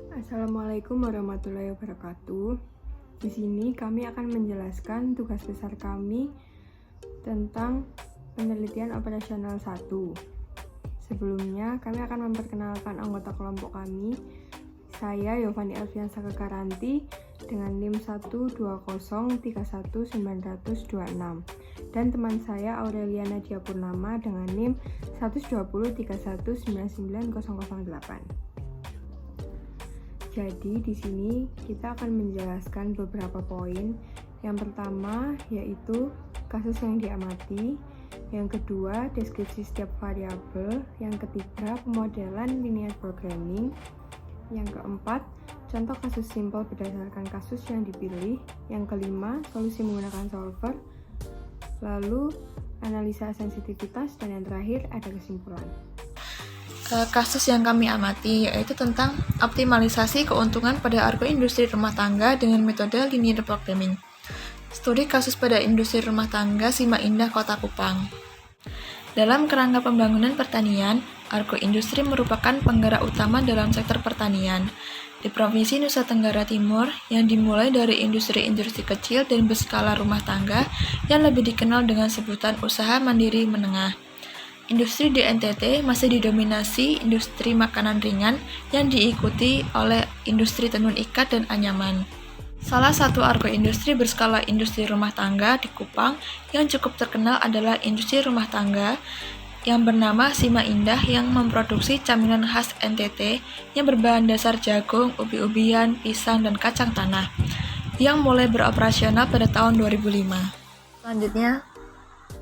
Assalamualaikum warahmatullahi wabarakatuh. Di sini kami akan menjelaskan tugas besar kami tentang penelitian operasional 1. Sebelumnya, kami akan memperkenalkan anggota kelompok kami. Saya Yovani Elviansa Kekaranti dengan NIM 120319196 dan teman saya Aurelia Nadia Purnama dengan NIM 12031999008. Jadi di sini kita akan menjelaskan beberapa poin. Yang pertama yaitu kasus yang diamati, yang kedua deskripsi setiap variabel, yang ketiga pemodelan linear programming, yang keempat contoh kasus simpel berdasarkan kasus yang dipilih, yang kelima solusi menggunakan solver, lalu analisa sensitivitas, dan yang terakhir ada kesimpulan. Kasus yang kami amati yaitu tentang optimalisasi keuntungan pada agroindustri rumah tangga dengan metode linear programming. Studi kasus pada industri rumah tangga Sima Indah Kota Kupang. Dalam kerangka pembangunan pertanian, agroindustri merupakan penggerak utama dalam sektor pertanian di Provinsi Nusa Tenggara Timur yang dimulai dari industri-industri kecil dan berskala rumah tangga yang lebih dikenal dengan sebutan usaha mandiri menengah. Industri di NTT masih didominasi industri makanan ringan yang diikuti oleh industri tenun ikat dan anyaman. Salah satu agroindustri berskala industri rumah tangga di Kupang yang cukup terkenal adalah industri rumah tangga yang bernama Sima Indah yang memproduksi camilan khas NTT yang berbahan dasar jagung, ubi-ubian, pisang, dan kacang tanah yang mulai beroperasional pada tahun 2005. Selanjutnya,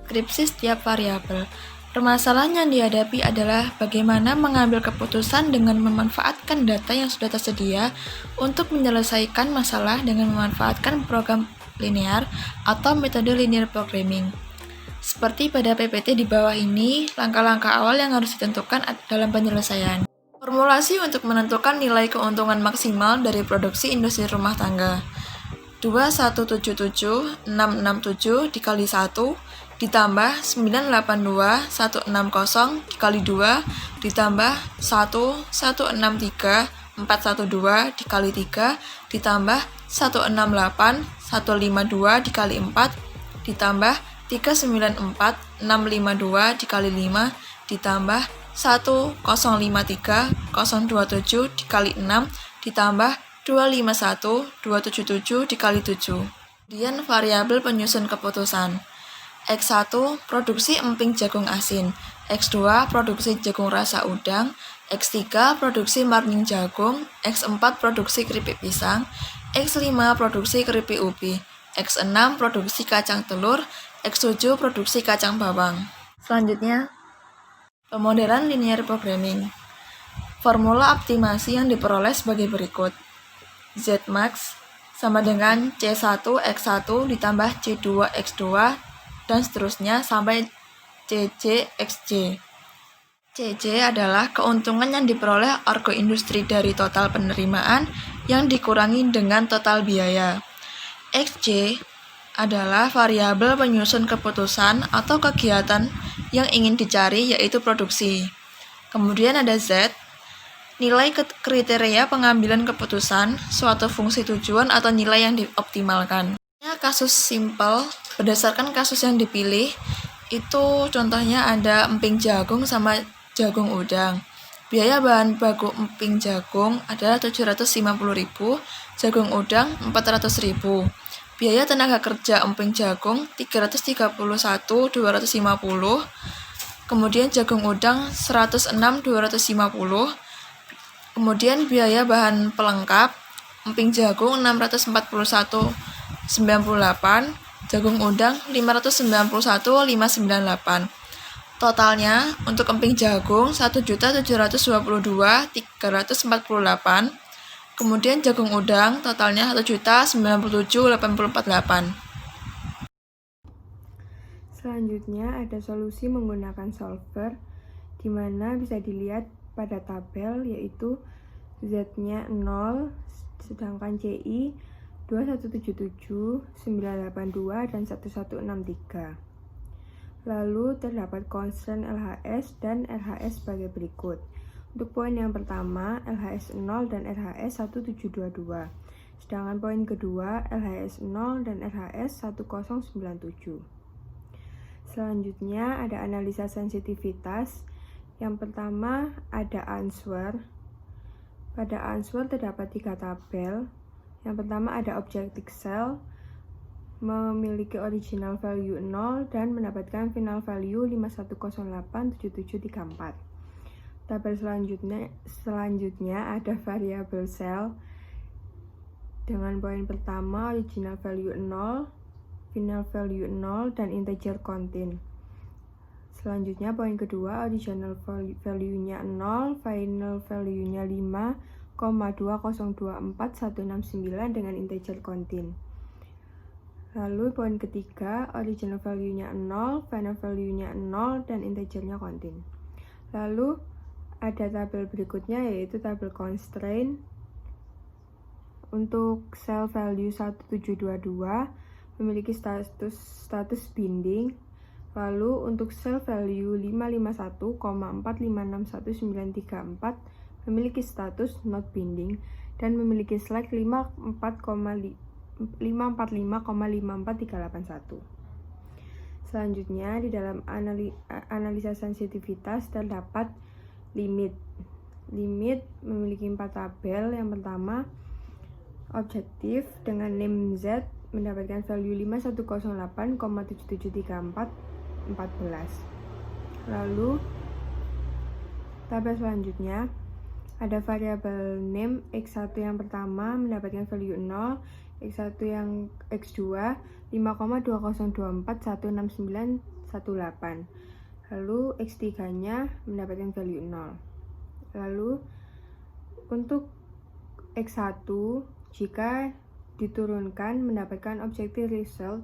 deskripsi setiap variabel. Permasalahan yang dihadapi adalah bagaimana mengambil keputusan dengan memanfaatkan data yang sudah tersedia untuk menyelesaikan masalah dengan memanfaatkan program linear atau metode linear programming. Seperti pada PPT di bawah ini, langkah-langkah awal yang harus ditentukan dalam penyelesaian. Formulasi untuk menentukan nilai keuntungan maksimal dari produksi industri rumah tangga. 2177667 dikali 1 ditambah 982160 dikali 2 ditambah 1163412 dikali 3 ditambah 168152 dikali 4 ditambah 394652 dikali 5 ditambah 1053027 dikali 6 ditambah 251277 dikali 7. Kemudian variabel penyusun keputusan. X1 produksi emping jagung asin, X2 produksi jagung rasa udang, X3 produksi marning jagung, X4 produksi keripik pisang, X5 produksi keripik ubi, X6 produksi kacang telur, X7 produksi kacang bawang. Selanjutnya, pemodelan linear programming. Formula optimasi yang diperoleh sebagai berikut. Zmax sama dengan C1X1 ditambah C2X2 dan seterusnya sampai CCXJ. CC adalah keuntungan yang diperoleh agroindustri dari total penerimaan yang dikurangi dengan total biaya. XJ adalah variabel penyusun keputusan atau kegiatan yang ingin dicari, yaitu produksi. Kemudian ada Z, nilai kriteria pengambilan keputusan, suatu fungsi tujuan atau nilai yang dioptimalkan. Kasus simpel, berdasarkan kasus yang dipilih, itu contohnya ada emping jagung sama jagung udang. Biaya bahan baku emping jagung adalah 750.000, jagung udang 400.000. Biaya tenaga kerja emping jagung 331.250, kemudian jagung udang 106.250. Kemudian biaya bahan pelengkap emping jagung 641.98, jagung udang 591.598. Totalnya untuk emping jagung 1.722.348. Kemudian jagung udang totalnya 1.097.848. Selanjutnya ada solusi menggunakan solver, di mana bisa dilihat pada tabel yaitu Z-nya 0, sedangkan CI 2177, 982, dan 1163. Lalu terdapat constraint LHS dan RHS sebagai berikut. Untuk poin yang pertama, LHS 0 dan LHS 1722. Sedangkan poin kedua, LHS 0 dan LHS 1097. Selanjutnya ada analisa sensitivitas. Yang pertama ada answer. Pada answer terdapat 3 tabel. Yang pertama ada objective cell, memiliki original value 0 dan mendapatkan final value 51087734. Tabel selanjutnya ada variable cell dengan poin pertama original value 0, final value 0, dan integer contain. Selanjutnya poin kedua original value-nya 0, final value-nya 5,2024169 dengan integer contain. Lalu poin ketiga original value-nya 0, final value-nya 0, dan integernya contain. Lalu ada tabel berikutnya yaitu tabel constraint. Untuk cell value 1722 memiliki status binding. Lalu untuk cell value 551,4561934 memiliki status not binding dan memiliki slack 545,54381. Selanjutnya di dalam analisa sensitivitas terdapat limit memiliki 4 tabel. Yang pertama objektif dengan name Z mendapatkan value 5108,773414. Lalu tabel selanjutnya ada variabel name X1 yang pertama mendapatkan value 0, X1 yang X2 5,2024169118. Lalu X3-nya mendapatkan value 0. Lalu untuk X1 jika diturunkan mendapatkan objective result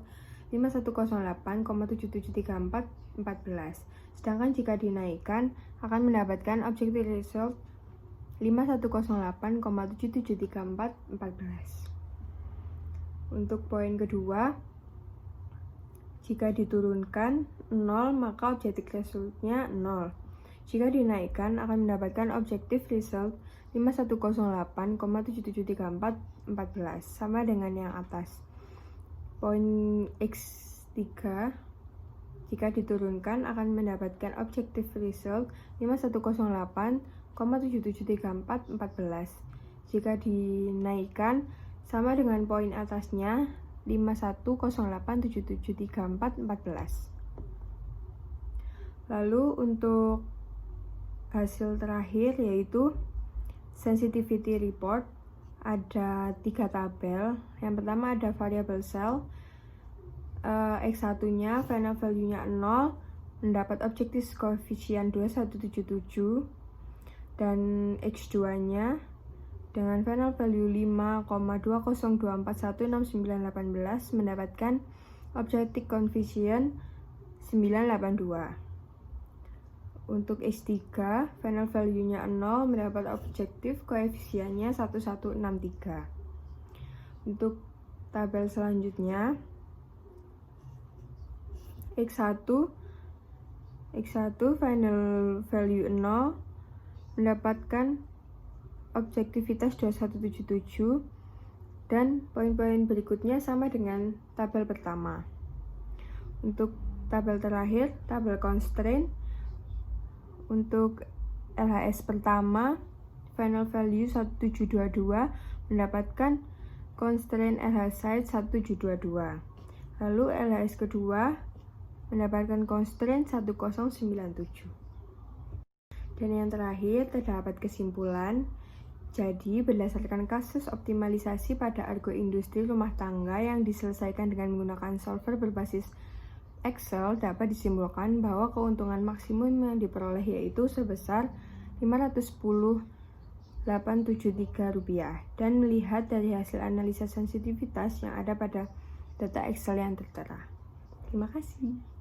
5108,773414. Sedangkan jika dinaikkan akan mendapatkan objective result 5108,773414. Untuk poin kedua, jika diturunkan 0 maka objective resultnya 0. Jika dinaikkan akan mendapatkan objective result 5108,773414 sama dengan yang atas. Poin X3 jika diturunkan akan mendapatkan objective result 5108,773414. Jika dinaikkan sama dengan poin atasnya 5108,773414. Lalu untuk hasil terakhir yaitu sensitivity report, ada 3 tabel. Yang pertama ada variable cell, X1-nya final value-nya 0, mendapat objective coefficient 2177, dan X2-nya dengan final value 5,2024169918 mendapatkan objective coefficient 982. Untuk X3, final value-nya 0 mendapat objective koefisiennya 1163. Untuk tabel selanjutnya X1 final value 0 mendapatkan objektivitas 2177 dan poin-poin berikutnya sama dengan tabel pertama. Untuk tabel terakhir, tabel constraint, untuk LHS pertama final value 1722 mendapatkan constraint LHS size 1722. Lalu LHS kedua mendapatkan constraint 1097. Dan yang terakhir terdapat kesimpulan. Jadi, berdasarkan kasus optimalisasi pada argo industri rumah tangga yang diselesaikan dengan menggunakan solver berbasis Excel, dapat disimpulkan bahwa keuntungan maksimum yang diperoleh yaitu sebesar Rp510.873 dan melihat dari hasil analisa sensitivitas yang ada pada data Excel yang tertera. Terima kasih.